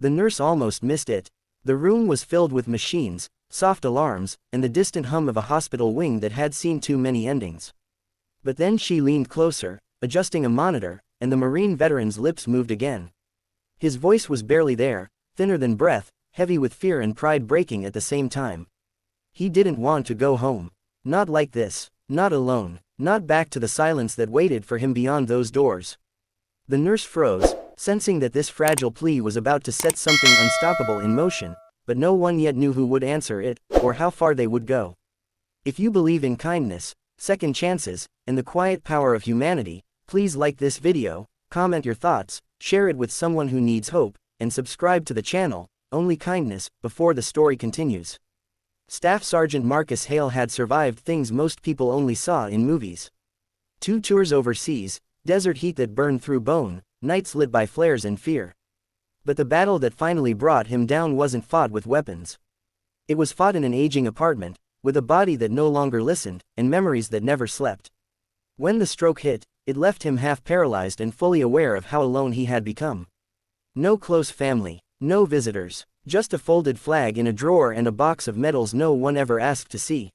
The nurse almost missed it. The room was filled with machines, soft alarms, and the distant hum of a hospital wing that had seen too many endings. But then she leaned closer, adjusting a monitor, and the Marine veteran's lips moved again. His voice was barely there, thinner than breath, heavy with fear and pride breaking at the same time. He didn't want to go home. Not like this, not alone, not back to the silence that waited for him beyond those doors. The nurse froze, sensing that this fragile plea was about to set something unstoppable in motion, but no one yet knew who would answer it, or how far they would go. If you believe in kindness, second chances, and the quiet power of humanity, please like this video, comment your thoughts, share it with someone who needs hope, and subscribe to the channel, Only Kindness, before the story continues. Staff Sergeant Marcus Hale had survived things most people only saw in movies. 2 tours overseas, desert heat that burned through bone, nights lit by flares and fear. But the battle that finally brought him down wasn't fought with weapons. It was fought in an aging apartment, with a body that no longer listened, and memories that never slept. When the stroke hit, it left him half paralyzed and fully aware of how alone he had become. No close family, no visitors, just a folded flag in a drawer and a box of medals no one ever asked to see.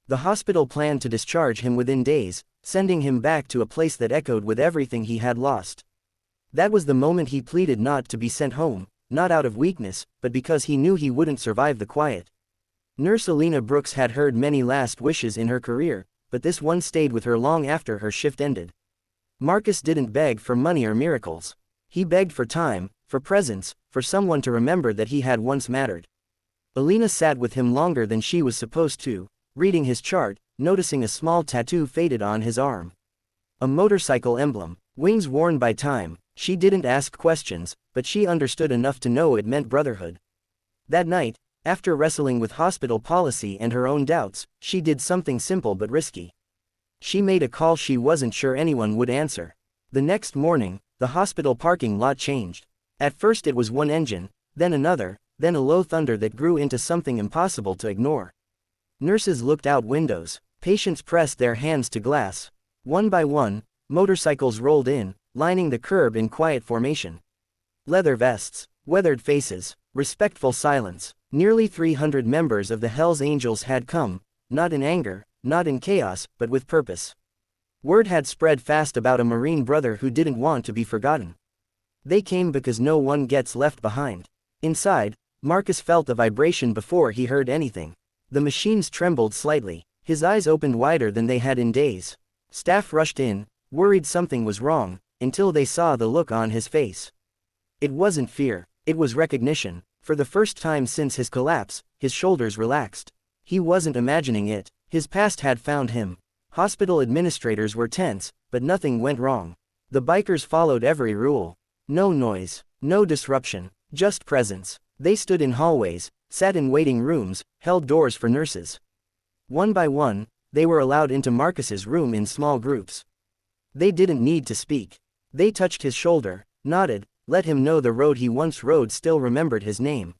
The hospital planned to discharge him within days, sending him back to a place that echoed with everything he had lost. That was the moment he pleaded not to be sent home, not out of weakness, but because he knew he wouldn't survive the quiet. Nurse Alina Brooks had heard many last wishes in her career, but this one stayed with her long after her shift ended. Marcus didn't beg for money or miracles. He begged for time, for presence, for someone to remember that he had once mattered. Alina sat with him longer than she was supposed to, reading his chart, noticing a small tattoo faded on his arm. A motorcycle emblem, wings worn by time. She didn't ask questions, but she understood enough to know it meant brotherhood. That night, after wrestling with hospital policy and her own doubts, she did something simple but risky. She made a call she wasn't sure anyone would answer. The next morning, the hospital parking lot changed. At first it was one engine, then another, then a low thunder that grew into something impossible to ignore. Nurses looked out windows, patients pressed their hands to glass. One by one, motorcycles rolled in, lining the curb in quiet formation. Leather vests, weathered faces, respectful silence. Nearly 300 members of the Hells Angels had come, not in anger, not in chaos, but with purpose. Word had spread fast about a Marine brother who didn't want to be forgotten. They came because no one gets left behind. Inside, Marcus felt the vibration before he heard anything. The machines trembled slightly. His eyes opened wider than they had in days. Staff rushed in, worried something was wrong, until they saw the look on his face. It wasn't fear, it was recognition. For the first time since his collapse, his shoulders relaxed. He wasn't imagining it. His past had found him. Hospital administrators were tense, but nothing went wrong. The bikers followed every rule. No noise, no disruption, just presence. They stood in hallways, sat in waiting rooms, held doors for nurses. One by one, they were allowed into Marcus's room in small groups. They didn't need to speak. They touched his shoulder, nodded, let him know the road he once rode still remembered his name.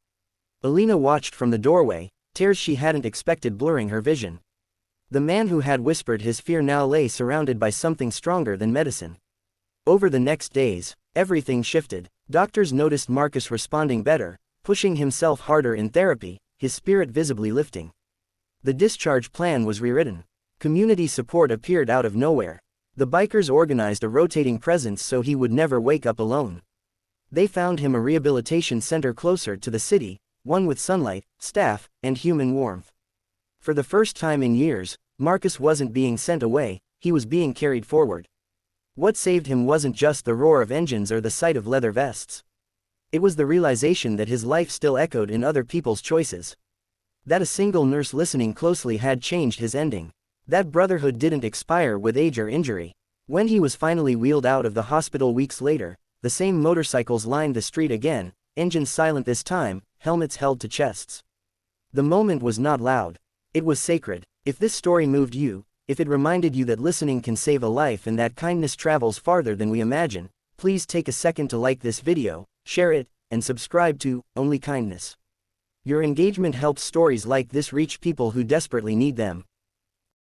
Alina watched from the doorway, tears she hadn't expected blurring her vision. The man who had whispered his fear now lay surrounded by something stronger than medicine. Over the next days, everything shifted. Doctors noticed Marcus responding better, pushing himself harder in therapy, his spirit visibly lifting. The discharge plan was rewritten. Community support appeared out of nowhere. The bikers organized a rotating presence so he would never wake up alone. They found him a rehabilitation center closer to the city, one with sunlight, staff, and human warmth. For the first time in years, Marcus wasn't being sent away, he was being carried forward. What saved him wasn't just the roar of engines or the sight of leather vests. It was the realization that his life still echoed in other people's choices. That a single nurse listening closely had changed his ending. That brotherhood didn't expire with age or injury. When he was finally wheeled out of the hospital weeks later, the same motorcycles lined the street again, engines silent this time, helmets held to chests. The moment was not loud. It was sacred. If this story moved you, if it reminded you that listening can save a life and that kindness travels farther than we imagine, please take a second to like this video, share it, and subscribe to Only Kindness. Your engagement helps stories like this reach people who desperately need them.